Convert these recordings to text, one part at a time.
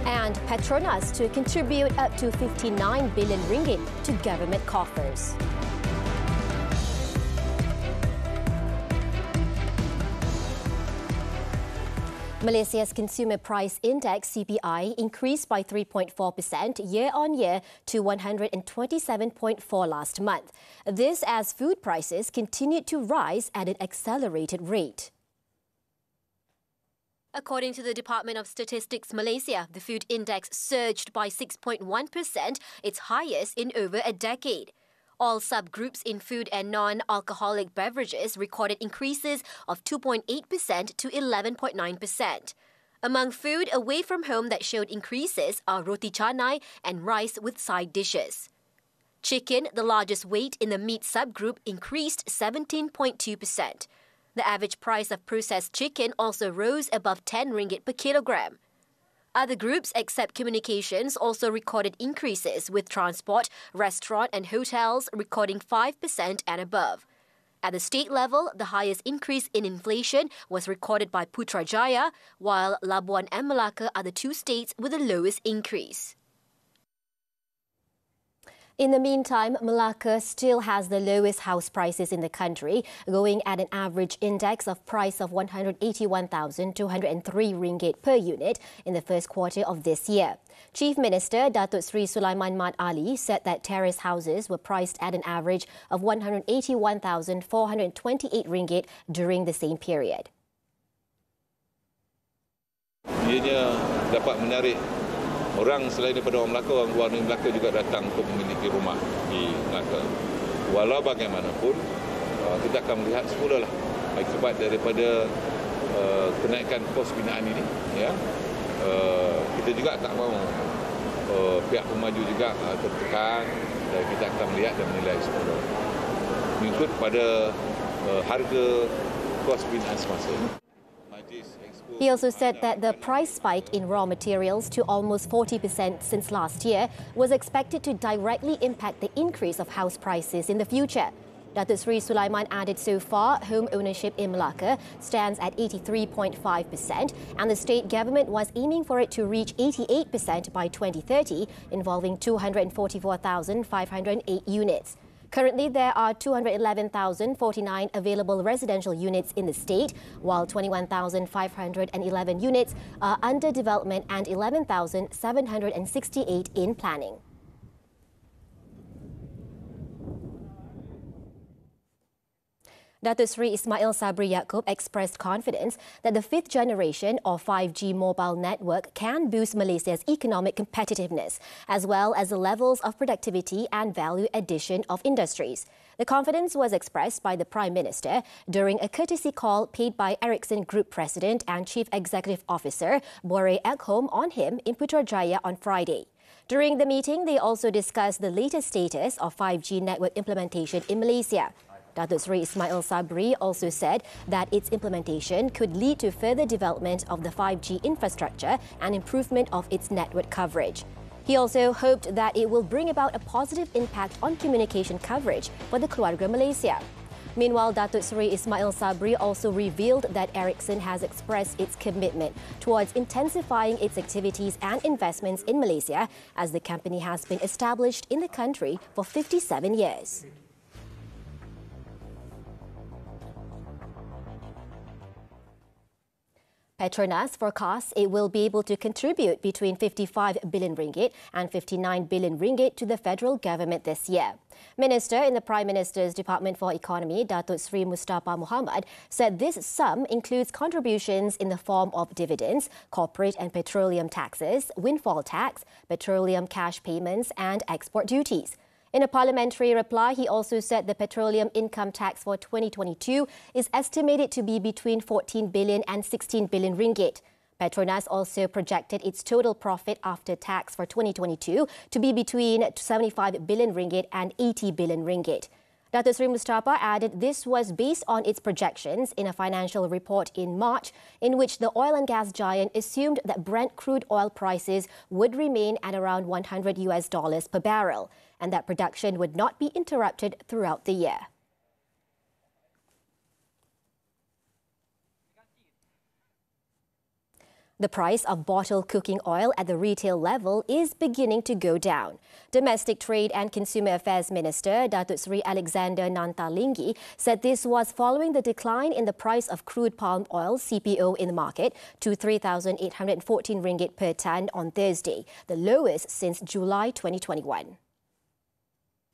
And Petronas to contribute up to 59 billion ringgit to government coffers. Malaysia's Consumer Price Index (CPI) increased by 3.4% year-on-year to 127.4 last month. This as food prices continued to rise at an accelerated rate. According to the Department of Statistics Malaysia, the food index surged by 6.1%, its highest in over a decade. All subgroups in food and non-alcoholic beverages recorded increases of 2.8% to 11.9%. Among food away from home that showed increases are roti canai and rice with side dishes. Chicken, the largest weight in the meat subgroup, increased 17.2%. The average price of processed chicken also rose above 10 ringgit per kilogram. Other groups except communications also recorded increases, with transport, restaurant and hotels recording 5% and above. At the state level, the highest increase in inflation was recorded by Putrajaya, while Labuan and Malacca are the two states with the lowest increase. In the meantime, Malacca still has the lowest house prices in the country, going at an average index of price of 181,203 ringgit per unit in the first quarter of this year. Chief Minister Datuk Sri Sulaiman Mat Ali said that terrace houses were priced at an average of 181,428 ringgit during the same period. Ianya dapat menarik orang selain daripada orang Melaka, orang luar negeri Melaka juga datang untuk memiliki rumah di Melaka. Walau bagaimanapun, kita akan melihat semulalah akibat daripada kenaikan kos binaan ini. Ya, kita juga tak mahu pihak pemaju juga tertekan, dan kita akan melihat dan menilai semula mengikut pada harga kos binaan semasa ini. He also said that the price spike in raw materials to almost 40% since last year was expected to directly impact the increase of house prices in the future. Datuk Sri Sulaiman added so far, home ownership in Malacca stands at 83.5%, and the state government was aiming for it to reach 88% by 2030, involving 244,508 units. Currently, there are 211,049 available residential units in the state, while 21,511 units are under development and 11,768 in planning. Datuk Sri Ismail Sabri Yaakob expressed confidence that the fifth generation or 5G mobile network can boost Malaysia's economic competitiveness, as well as the levels of productivity and value addition of industries. The confidence was expressed by the Prime Minister during a courtesy call paid by Ericsson Group President and Chief Executive Officer Bore Ekholm on him in Putrajaya on Friday. During the meeting, they also discussed the latest status of 5G network implementation in Malaysia. Datuk Sri Ismail Sabri also said that its implementation could lead to further development of the 5G infrastructure and improvement of its network coverage. He also hoped that it will bring about a positive impact on communication coverage for the Keluarga Malaysia. Meanwhile, Datuk Sri Ismail Sabri also revealed that Ericsson has expressed its commitment towards intensifying its activities and investments in Malaysia, as the company has been established in the country for 57 years. Petronas forecasts it will be able to contribute between 55 billion ringgit and 59 billion ringgit to the federal government this year. Minister in the Prime Minister's Department for Economy, Datuk Sri Mustafa Muhammad, said this sum includes contributions in the form of dividends, corporate and petroleum taxes, windfall tax, petroleum cash payments and export duties. In a parliamentary reply, he also said the petroleum income tax for 2022 is estimated to be between 14 billion and 16 billion ringgit. Petronas also projected its total profit after tax for 2022 to be between 75 billion ringgit and 80 billion ringgit. Datuk Sri Mustafa added this was based on its projections in a financial report in March, in which the oil and gas giant assumed that Brent crude oil prices would remain at around $100 per barrel, and that production would not be interrupted throughout the year. The price of bottled cooking oil at the retail level is beginning to go down. Domestic Trade and Consumer Affairs Minister Datuk Seri Alexander Nantalinggi said this was following the decline in the price of crude palm oil (CPO) in the market to 3,814 ringgit per tonne on Thursday, the lowest since July 2021.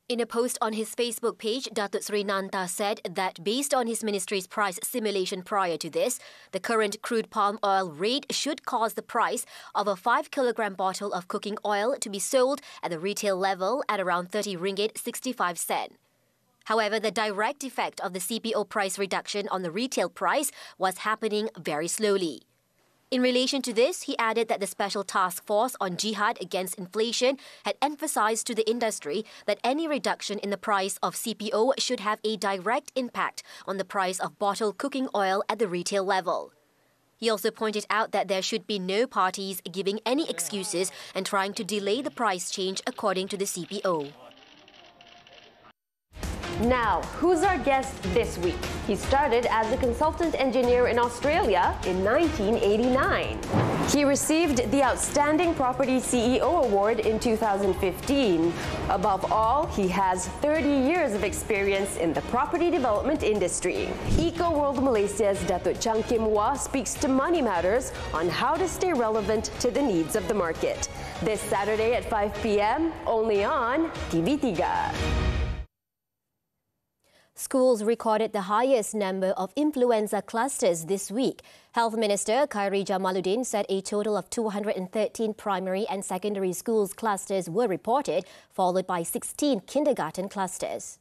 In a post on his Facebook page, Datuk Seri Nanta said that based on his ministry's price simulation prior to this, the current crude palm oil rate should cause the price of a 5-kilogram bottle of cooking oil to be sold at the retail level at around 30 ringgit 65 cent. However, the direct effect of the CPO price reduction on the retail price was happening very slowly. In relation to this, he added that the Special Task Force on Jihad Against Inflation had emphasized to the industry that any reduction in the price of CPO should have a direct impact on the price of bottled cooking oil at the retail level. He also pointed out that there should be no parties giving any excuses and trying to delay the price change according to the CPO. Now, who's our guest this week? He started as a consultant engineer in Australia in 1989. He received the Outstanding Property CEO Award in 2015. Above all, he has 30 years of experience in the property development industry. Eco World Malaysia's Datuk Chang Kim Wah speaks to Money Matters on how to stay relevant to the needs of the market. This Saturday at 5 p.m, only on TV3. Schools recorded the highest number of influenza clusters this week. Health Minister Khairi Jamaluddin said a total of 213 primary and secondary schools clusters were reported, followed by 16 kindergarten clusters.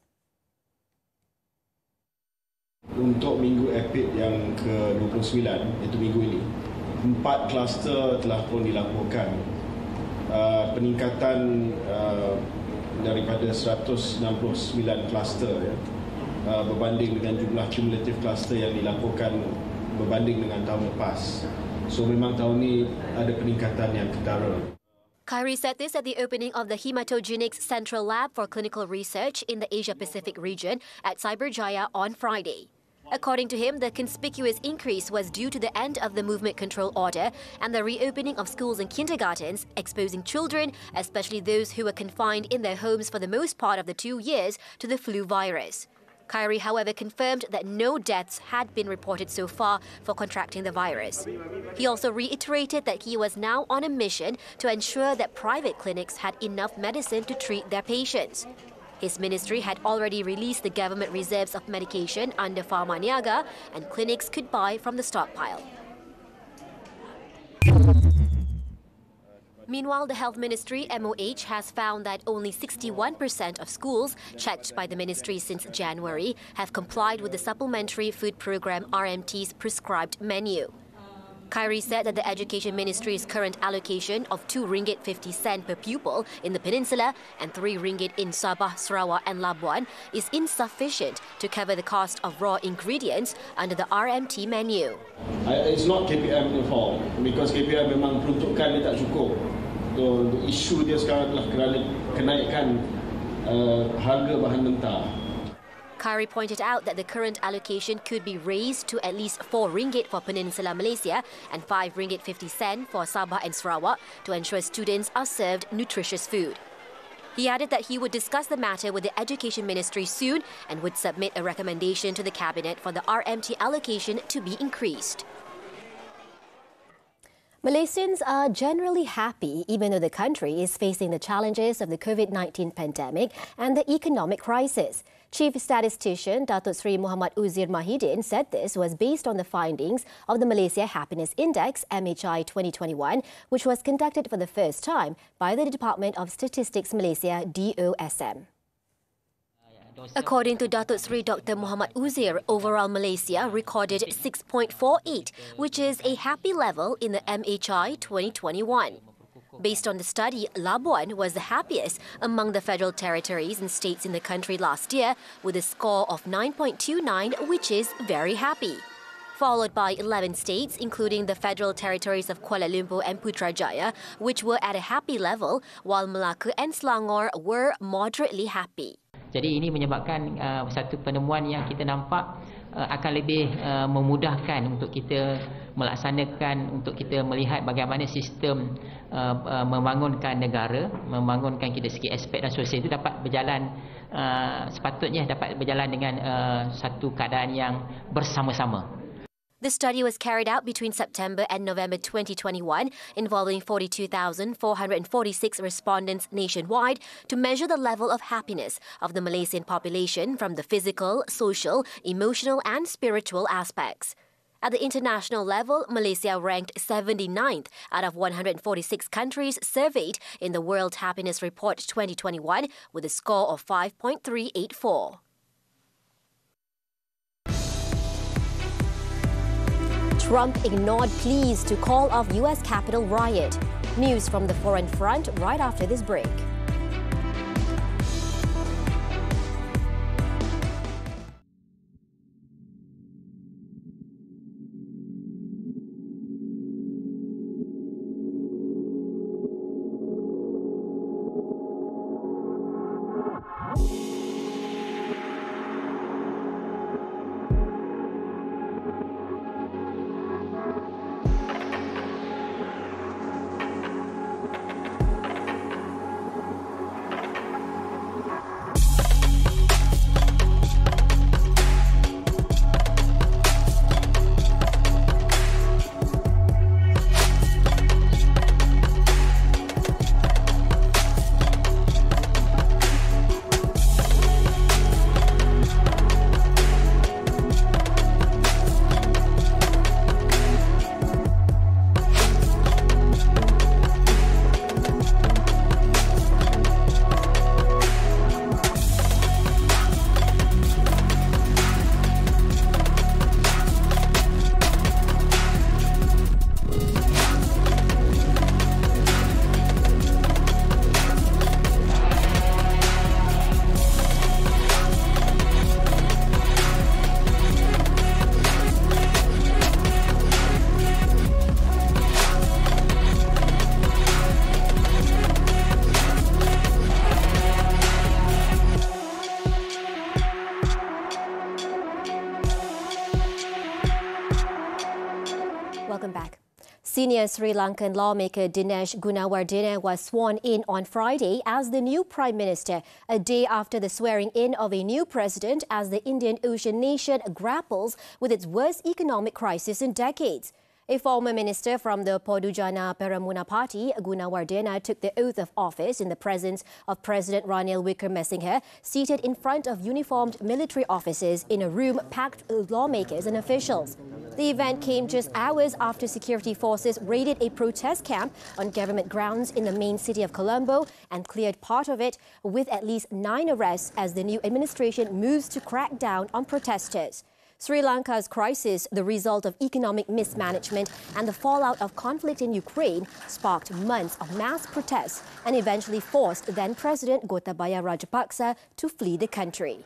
Untuk minggu epid yang ke-29, iaitu minggu ini, 4 kluster telah pun dilaporkan. Peningkatan daripada 169 kluster, ya, berbanding dengan jumlah kumulatif kluster yang dilaporkan berbanding dengan tahun lepas. So memang tahun ini ada peningkatan yang ketara. Khairi said this at the opening of the Hematogenics Central Lab for Clinical Research in the Asia-Pacific region at Cyberjaya on Friday. According to him, the conspicuous increase was due to the end of the movement control order and the reopening of schools and kindergartens, exposing children, especially those who were confined in their homes for the most part of the 2 years, to the flu virus. Khairi, however, confirmed that no deaths had been reported so far for contracting the virus. He also reiterated that he was now on a mission to ensure that private clinics had enough medicine to treat their patients. His ministry had already released the government reserves of medication under Pharma Niaga, and clinics could buy from the stockpile. Meanwhile, the Health Ministry, MOH, has found that only 61% of schools checked by the ministry since January have complied with the Supplementary Food Programme RMT's prescribed menu. Khairi said that the Education Ministry's current allocation of 2 ringgit 50 cent per pupil in the peninsula and 3 ringgit in Sabah, Sarawak and Labuan is insufficient to cover the cost of raw ingredients under the RMT menu. It's not KPM fault because KPM memang peruntukan dia tak cukup. So, isu dia sekarang adalah kerana kenaikan harga bahan mentah. Khairi pointed out that the current allocation could be raised to at least 4 ringgit for Peninsular Malaysia and 5 ringgit 50 cent for Sabah and Sarawak to ensure students are served nutritious food. He added that he would discuss the matter with the Education Ministry soon and would submit a recommendation to the Cabinet for the RMT allocation to be increased. Malaysians are generally happy even though the country is facing the challenges of the COVID-19 pandemic and the economic crisis. Chief Statistician Datuk Seri Muhammad Uzir Mahidin said this was based on the findings of the Malaysia Happiness Index MHI 2021, which was conducted for the first time by the Department of Statistics Malaysia DOSM. According to Datuk Seri Dr. Muhammad Uzir, overall Malaysia recorded 6.48, which is a happy level in the MHI 2021. Based on the study, Labuan was the happiest among the federal territories and states in the country last year with a score of 9.29, which is very happy. Followed by 11 states, including the federal territories of Kuala Lumpur and Putrajaya, which were at a happy level, while Melaka and Selangor were moderately happy. Jadi ini menyebabkan satu penemuan yang kita nampak akan lebih memudahkan untuk kita melaksanakan untuk kita melihat bagaimana sistem membangunkan negara, membangunkan kita segi aspek dan sosial itu dapat berjalan sepatutnya dapat berjalan dengan satu keadaan yang bersama-sama. The study was carried out between September and November 2021, involving 42,446 respondents nationwide to measure the level of happiness of the Malaysian population from the physical, social, emotional and spiritual aspects. At the international level, Malaysia ranked 79th out of 146 countries surveyed in the World Happiness Report 2021 with a score of 5.384. Trump ignored pleas to call off U.S. Capitol riot. News from the foreign front right after this break. Welcome back. Senior Sri Lankan lawmaker Dinesh Gunawardena was sworn in on Friday as the new Prime Minister, a day after the swearing-in of a new president as the Indian Ocean nation grapples with its worst economic crisis in decades. A former minister from the Podujana Peramuna party, Gunawardena, took the oath of office in the presence of President Ranil Wickremesinghe, seated in front of uniformed military officers in a room packed with lawmakers and officials. The event came just hours after security forces raided a protest camp on government grounds in the main city of Colombo and cleared part of it, with at least 9 arrests as the new administration moves to crack down on protesters. Sri Lanka's crisis, the result of economic mismanagement and the fallout of conflict in Ukraine, sparked months of mass protests and eventually forced then-President Gotabaya Rajapaksa to flee the country.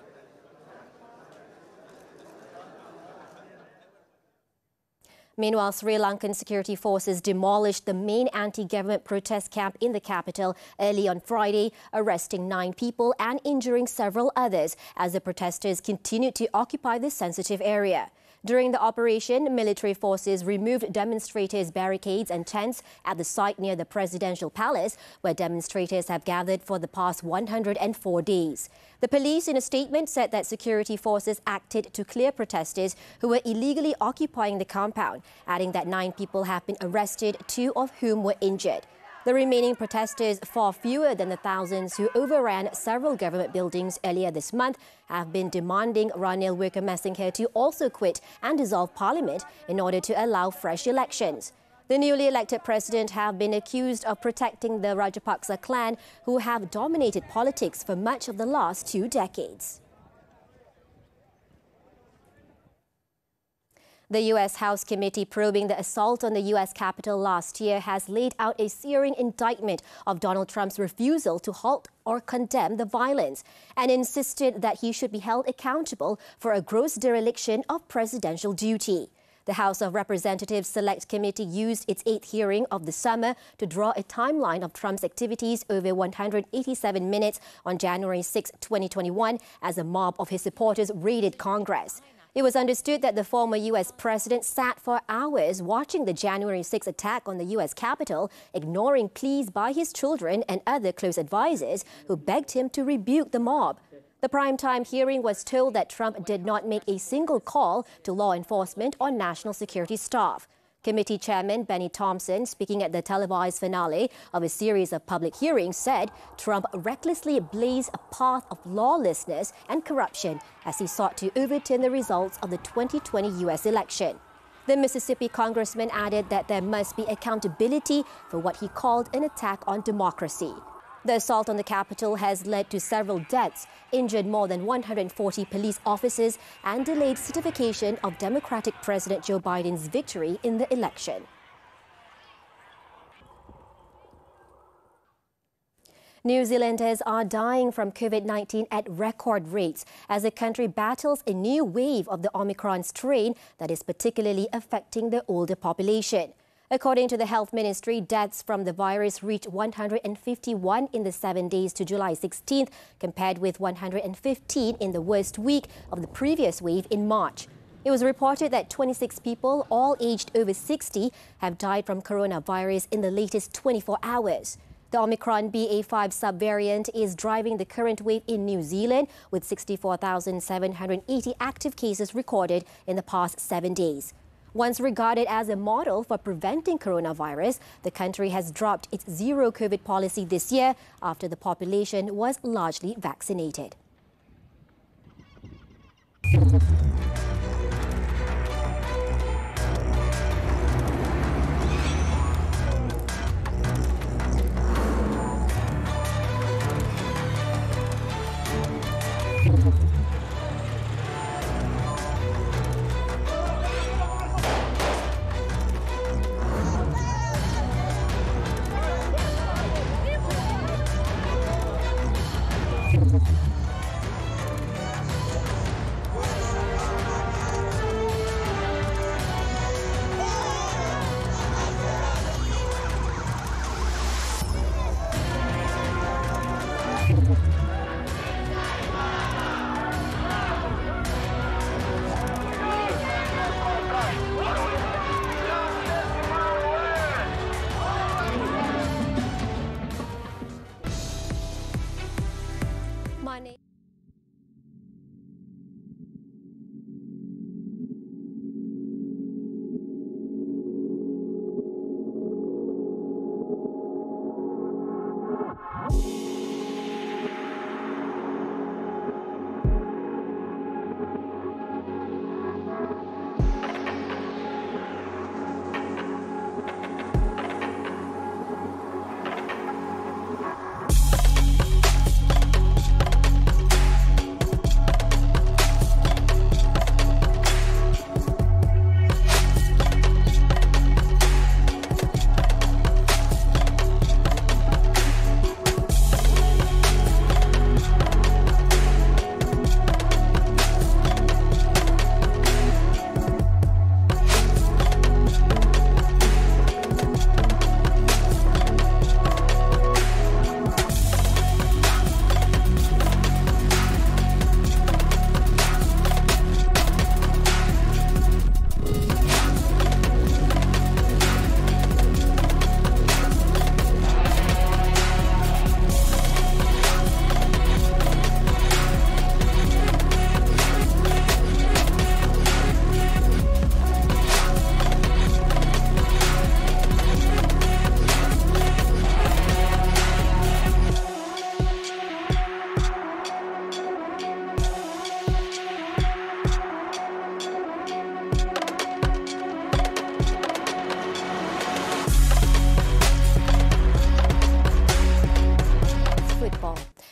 Meanwhile, Sri Lankan security forces demolished the main anti-government protest camp in the capital early on Friday, arresting 9 people and injuring several others as the protesters continued to occupy the sensitive area. During the operation, military forces removed demonstrators' barricades and tents at the site near the presidential palace, where demonstrators have gathered for the past 104 days. The police, in a statement, said that security forces acted to clear protesters who were illegally occupying the compound, adding that 9 people have been arrested, 2 of whom were injured. The remaining protesters, far fewer than the thousands who overran several government buildings earlier this month, have been demanding Ranil Wickremesinghe to also quit and dissolve parliament in order to allow fresh elections. The newly elected president have been accused of protecting the Rajapaksa clan, who have dominated politics for much of the last 2 decades. The U.S. House committee probing the assault on the U.S. Capitol last year has laid out a searing indictment of Donald Trump's refusal to halt or condemn the violence and insisted that he should be held accountable for a gross dereliction of presidential duty. The House of Representatives Select Committee used its 8th hearing of the summer to draw a timeline of Trump's activities over 187 minutes on January 6, 2021, as a mob of his supporters raided Congress. It was understood that the former U.S. president sat for hours watching the January 6 attack on the U.S. Capitol, ignoring pleas by his children and other close advisors who begged him to rebuke the mob. The primetime hearing was told that Trump did not make a single call to law enforcement or national security staff. Committee Chairman Benny Thompson, speaking at the televised finale of a series of public hearings, said Trump recklessly blazed a path of lawlessness and corruption as he sought to overturn the results of the 2020 U.S. election. The Mississippi congressman added that there must be accountability for what he called an attack on democracy. The assault on the Capitol has led to several deaths, injured more than 140 police officers, and delayed certification of Democratic President Joe Biden's victory in the election. New Zealanders are dying from COVID-19 at record rates as the country battles a new wave of the Omicron strain that is particularly affecting the older population. According to the Health Ministry, deaths from the virus reached 151 in the 7 days to July 16th, compared with 115 in the worst week of the previous wave in March. It was reported that 26 people, all aged over 60, have died from coronavirus in the latest 24 hours. The Omicron BA.5 subvariant is driving the current wave in New Zealand, with 64,780 active cases recorded in the past 7 days. Once regarded as a model for preventing coronavirus, the country has dropped its zero COVID policy this year after the population was largely vaccinated.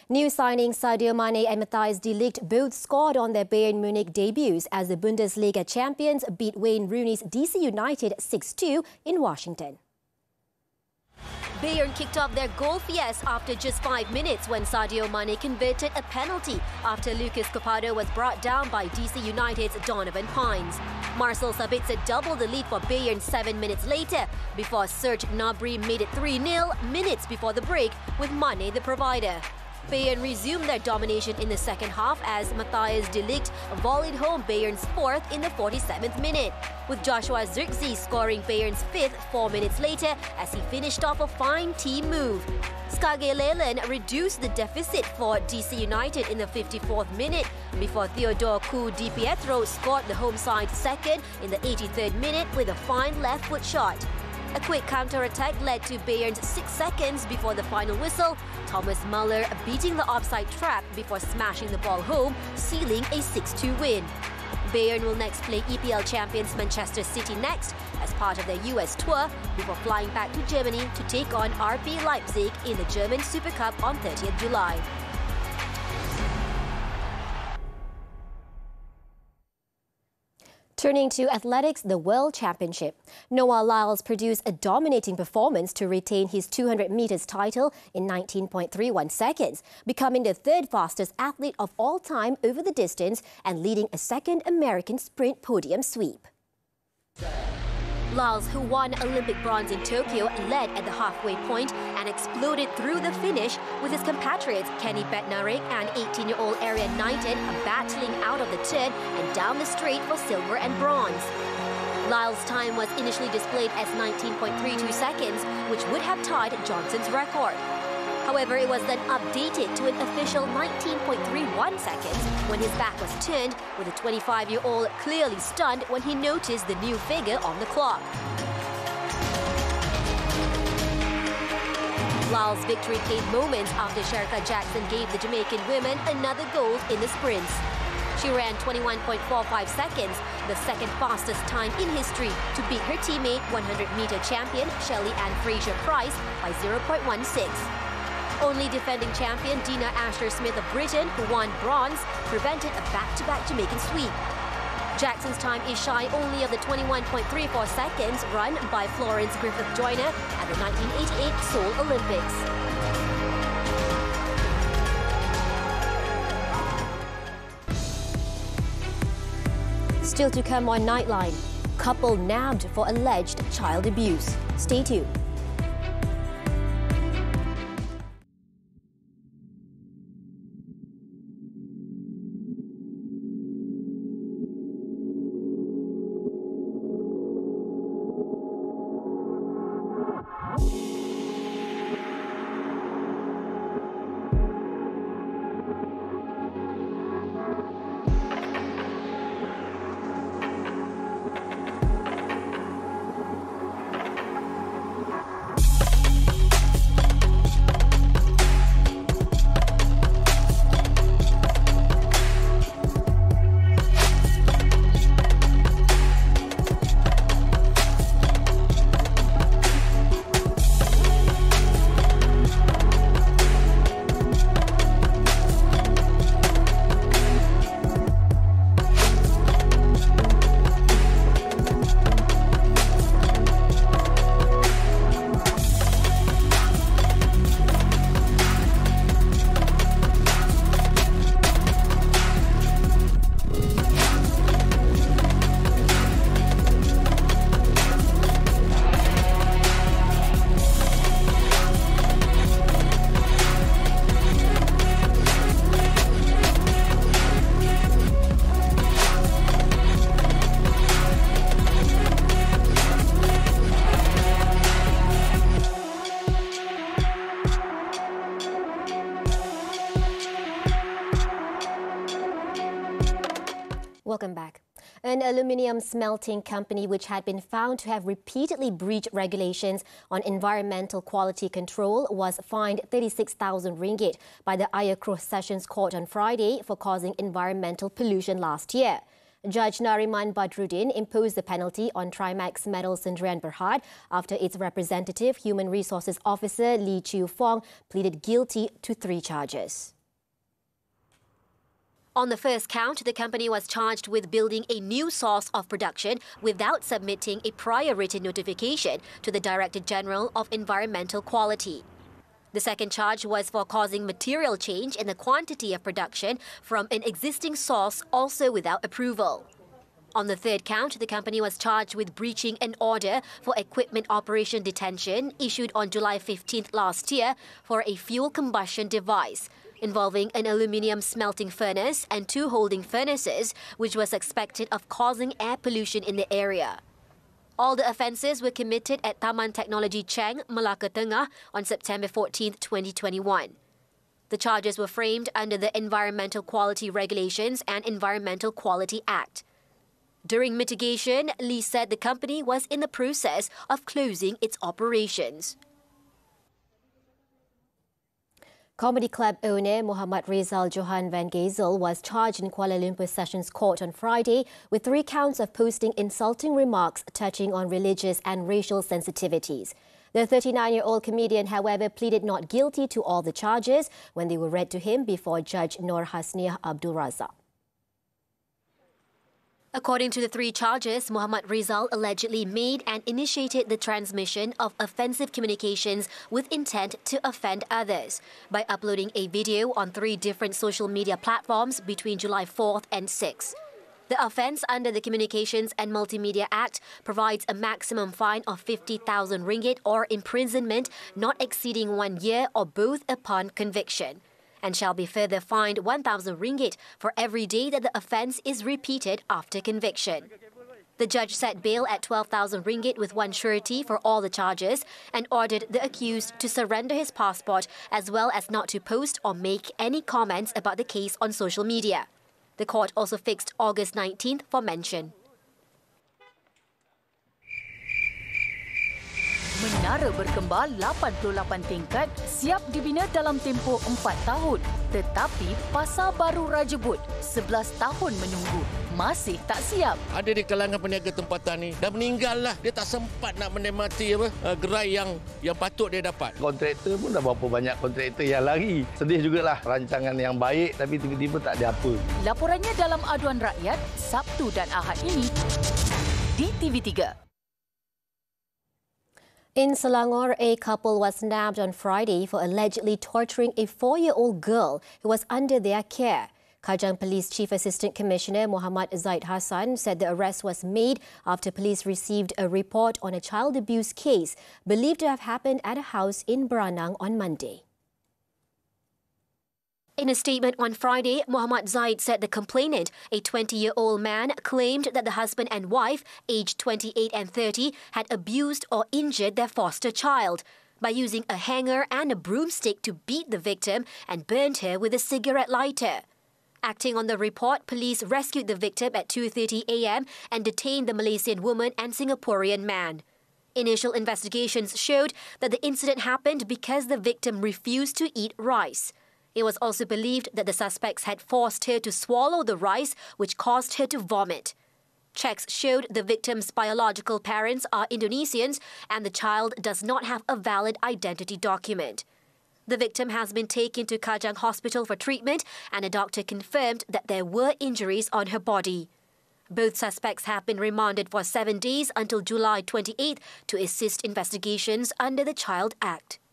New signings Sadio Mane and Matthijs de Ligt both scored on their Bayern Munich debuts as the Bundesliga champions beat Wayne Rooney's DC United 6-2 in Washington. Bayern kicked off their goal fiesta after just 5 minutes when Sadio Mane converted a penalty after Lucas Capaldo was brought down by DC United's Donovan Hines. Marcel Sabitzer doubled the lead for Bayern 7 minutes later before Serge Gnabry made it 3-0 minutes before the break with Mane the provider. Bayern resumed their domination in the second half as Matthias de Ligt volleyed home Bayern's fourth in the 47th minute, with Joshua Zirkzee scoring Bayern's fifth 4 minutes later as he finished off a fine team move. Skage Leyland reduced the deficit for DC United in the 54th minute before Theodore Ku Di Pietro scored the home side's second in the 83rd minute with a fine left foot shot. A quick counter-attack led to Bayern's 6 seconds before the final whistle, Thomas Muller beating the offside trap before smashing the ball home, sealing a 6-2 win. Bayern will next play EPL champions Manchester City next as part of their US tour before flying back to Germany to take on RB Leipzig in the German Super Cup on 30th July. Turning to athletics, the World Championship. Noah Lyles produced a dominating performance to retain his 200 meters title in 19.31 seconds, becoming the third fastest athlete of all time over the distance and leading a second American sprint podium sweep. Lyles, who won Olympic bronze in Tokyo, led at the halfway point and exploded through the finish with his compatriots Kenny Bednarik and 18-year-old Arian Knighton battling out of the turn and down the straight for silver and bronze. Lyles' time was initially displayed as 19.32 seconds, which would have tied Johnson's record. However, it was then updated to an official 19.31 seconds when his back was turned, with the 25-year-old clearly stunned when he noticed the new figure on the clock. Lyles' victory came moments after Sherika Jackson gave the Jamaican women another gold in the sprints. She ran 21.45 seconds, the second fastest time in history, to beat her teammate 100-meter champion Shelley Ann Fraser-Price by 0.16. Only defending champion Dina Asher-Smith of Britain, who won bronze, prevented a back-to-back Jamaican sweep. Jackson's time is shy only of the 21.34 seconds run by Florence Griffith-Joyner at the 1988 Seoul Olympics. Still to come on Nightline, couple nabbed for alleged child abuse. Stay tuned. Welcome back. An aluminium smelting company which had been found to have repeatedly breached regulations on environmental quality control was fined 36,000 ringgit by the Ayakro Sessions Court on Friday for causing environmental pollution last year. Judge Nariman Badruddin imposed the penalty on Trimax Metal Sendirian Berhad after its representative Human Resources Officer Lee Chew Fong pleaded guilty to 3 charges. On the first count, the company was charged with building a new source of production without submitting a prior written notification to the Director General of Environmental Quality. The second charge was for causing material change in the quantity of production from an existing source, also without approval. On the third count, the company was charged with breaching an order for equipment operation detention issued on July 15th last year for a fuel combustion device. involving an aluminium smelting furnace and 2 holding furnaces, which was suspected of causing air pollution in the area. All the offences were committed at Taman Teknologi Cheng, Melaka Tengah on September 14, 2021. The charges were framed under the Environmental Quality Regulations and Environmental Quality Act. During mitigation, Lee said the company was in the process of closing its operations. Comedy club owner Muhammad Rizal Johan van Gazel was charged in Kuala Lumpur Sessions Court on Friday with 3 counts of posting insulting remarks touching on religious and racial sensitivities. The 39-year-old comedian, however, pleaded not guilty to all the charges when they were read to him before Judge Nur Hasniah Abdul Razak. According to the 3 charges, Muhammad Rizal allegedly made and initiated the transmission of offensive communications with intent to offend others by uploading a video on 3 different social media platforms between July 4th and 6th. The offence under the Communications and Multimedia Act provides a maximum fine of 50,000 ringgit or imprisonment not exceeding 1 year or both upon conviction, and shall be further fined 1,000 ringgit for every day that the offence is repeated after conviction. The judge set bail at 12,000 ringgit with 1 surety for all the charges and ordered the accused to surrender his passport as well as not to post or make any comments about the case on social media. The court also fixed August 19th for mention. Menara berkembar 88 tingkat siap dibina dalam tempoh 4 tahun. Tetapi pasar baru Raja But 11 tahun menunggu. Masih tak siap. Ada di kalangan peniaga tempatan ni dah meninggal lah. Dia tak sempat nak menikmati gerai yang patut dia dapat. Kontraktor pun dah berapa banyak kontraktor yang lari. Sedih jugalah rancangan yang baik tapi tiba-tiba tak ada apa. Laporannya dalam Aduan Rakyat Sabtu dan Ahad ini di TV3. In Selangor, a couple was nabbed on Friday for allegedly torturing a 4-year-old girl who was under their care. Kajang Police Chief Assistant Commissioner Muhammad Zaid Hassan said the arrest was made after police received a report on a child abuse case believed to have happened at a house in Branang on Monday. In a statement on Friday, Muhammad Zaid said the complainant, a 20-year-old man, claimed that the husband and wife, aged 28 and 30, had abused or injured their foster child by using a hanger and a broomstick to beat the victim and burned her with a cigarette lighter. Acting on the report, police rescued the victim at 2:30 a.m. and detained the Malaysian woman and Singaporean man. Initial investigations showed that the incident happened because the victim refused to eat rice. It was also believed that the suspects had forced her to swallow the rice, which caused her to vomit. Checks showed the victim's biological parents are Indonesians and the child does not have a valid identity document. The victim has been taken to Kajang Hospital for treatment and a doctor confirmed that there were injuries on her body. Both suspects have been remanded for 7 days until July 28th to assist investigations under the Child Act.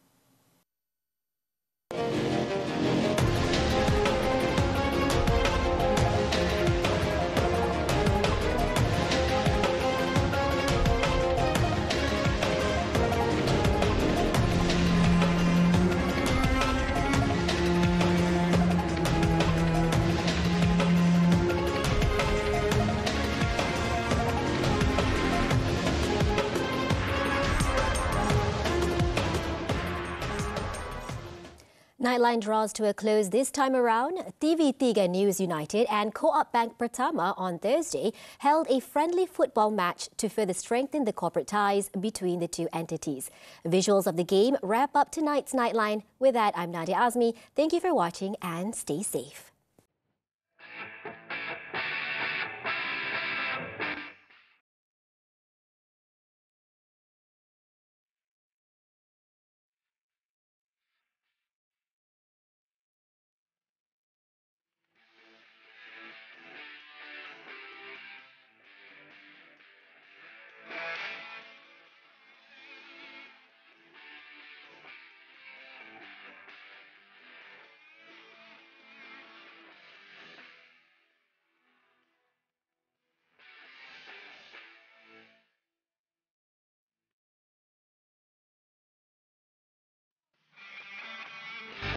Nightline draws to a close this time around. TV3 News United and Co-op Bank Pertama on Thursday held a friendly football match to further strengthen the corporate ties between the two entities. Visuals of the game wrap up tonight's Nightline. With that, I'm Nadia Azmi. Thank you for watching and stay safe.